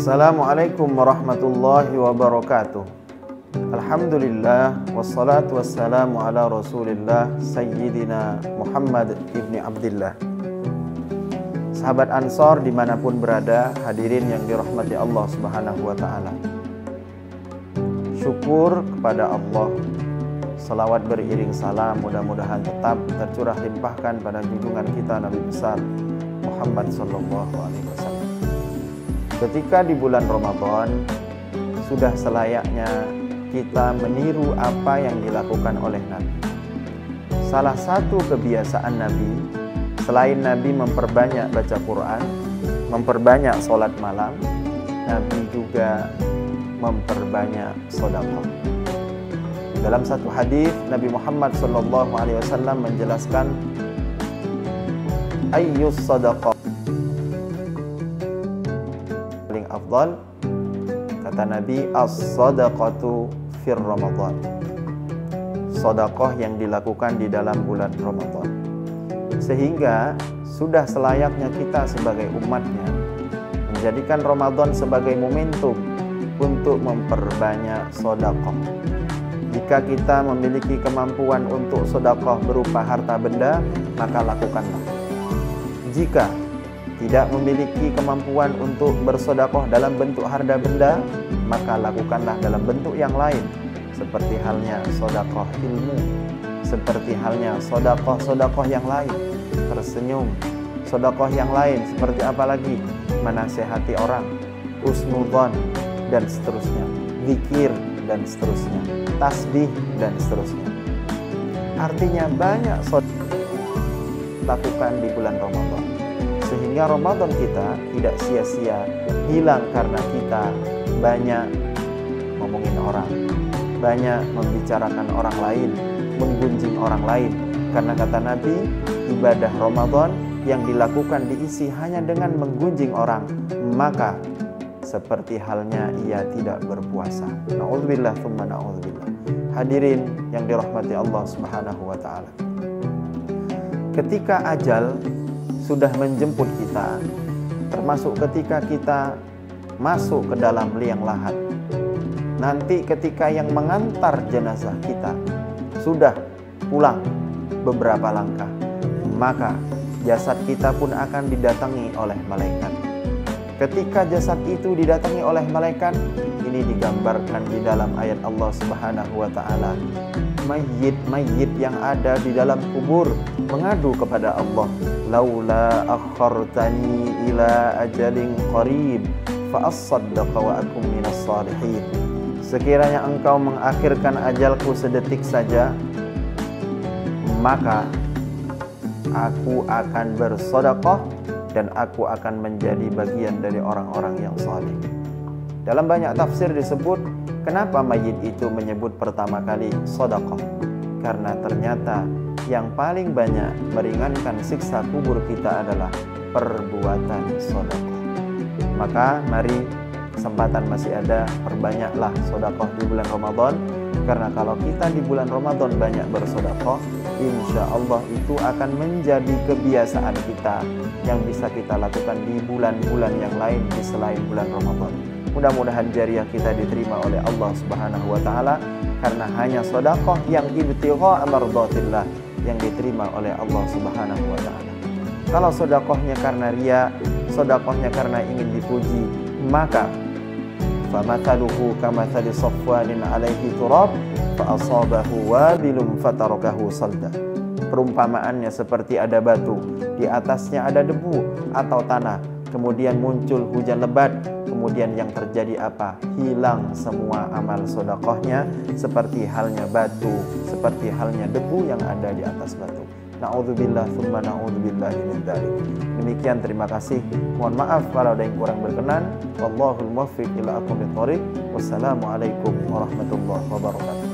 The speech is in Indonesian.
Assalamualaikum warahmatullahi wabarakatuh. Alhamdulillah wassalatu wassalamu ala Rasulillah Sayyidina Muhammad ibni Abdillah. Sahabat Ansor dimanapun berada, hadirin yang dirahmati Allah Subhanahu wa ta'ala. Syukur kepada Allah, salawat beriring salam mudah-mudahan tetap tercurah limpahkan pada junjungan kita Nabi besar Muhammad sallallahu alaihi wasallam. Ketika di bulan Ramadan, sudah selayaknya kita meniru apa yang dilakukan oleh Nabi. Salah satu kebiasaan Nabi, selain Nabi memperbanyak baca Quran, memperbanyak sholat malam, Nabi juga memperbanyak sedekah. Dalam satu hadis, Nabi Muhammad SAW menjelaskan, ayyus sadaqah paling afdal, kata Nabi, as-sadaqatu fir Ramadan. Sedekah yang dilakukan di dalam bulan Ramadan. Sehingga sudah selayaknya kita sebagai umatnya menjadikan Ramadan sebagai momentum untuk memperbanyak sedekah. Jika kita memiliki kemampuan untuk sedekah berupa harta benda, maka lakukanlah. Jika tidak memiliki kemampuan untuk bersedekah dalam bentuk harta benda, maka lakukanlah dalam bentuk yang lain, seperti halnya sedekah ilmu, seperti halnya sedekah yang lain, tersenyum, sedekah yang lain, seperti apa lagi? Menasehati orang, husnudzon, dan seterusnya, zikir, dan seterusnya, tasbih, dan seterusnya. Artinya banyak sedekah lakukan di bulan Ramadan, sehingga Ramadan kita tidak sia-sia hilang karena kita banyak ngomongin orang, banyak membicarakan orang lain, menggunjing orang lain. Karena kata Nabi, ibadah Ramadan yang dilakukan diisi hanya dengan menggunjing orang, maka seperti halnya ia tidak berpuasa. Na'udzubillah tsumma na'udzubillah. Hadirin yang dirahmati Allah Subhanahu wa ta'ala. Ketika ajal sudah menjemput kita, termasuk ketika kita masuk ke dalam liang lahat, nanti ketika yang mengantar jenazah kita sudah pulang beberapa langkah, maka jasad kita pun akan didatangi oleh malaikat. Ketika jasad itu didatangi oleh malaikat, ini digambarkan di dalam ayat Allah Subhanahu wa ta'ala. Mayit-mayit yang ada di dalam kubur mengadu kepada Allah, laula akhartani ila ajalin qarib fa as-saddaqa wa akum minas salihin. Sekiranya engkau mengakhirkan ajalku sedetik saja, maka aku akan bersedekah dan aku akan menjadi bagian dari orang-orang yang saleh. Dalam banyak tafsir disebut, kenapa mayit itu menyebut pertama kali sedekah? Karena ternyata yang paling banyak meringankan siksa kubur kita adalah perbuatan sedekah. Maka mari, kesempatan masih ada, perbanyaklah sedekah di bulan Ramadan. Karena kalau kita di bulan Ramadan banyak bersedekah, insya Allah itu akan menjadi kebiasaan kita yang bisa kita lakukan di bulan-bulan yang lain di selain bulan Ramadan. Mudah-mudahan jariah kita diterima oleh Allah Subhanahu wa ta'ala, karena hanya sedekah yang ibtigha mardatillah yang diterima oleh Allah Subhanahu wa ta'ala. Kalau sedekahnya karena riya, sedekahnya karena ingin dipuji, maka famathaluhu kamathali safwanin alaihi turab fa asabahu wabilum fatarakahu salda. Perumpamaannya seperti ada batu, di atasnya ada debu atau tanah, kemudian muncul hujan lebat, kemudian yang terjadi apa? Hilang semua amal sedekahnya, seperti halnya batu, seperti halnya debu yang ada di atas batu. Na'udzubillah tsumma na'udzubillahi min dzalik. Demikian, terima kasih. Mohon maaf kalau ada yang kurang berkenan. Wallahul muwaffiq ila aqwamit thoriq. Wassalamualaikum warahmatullahi wabarakatuh.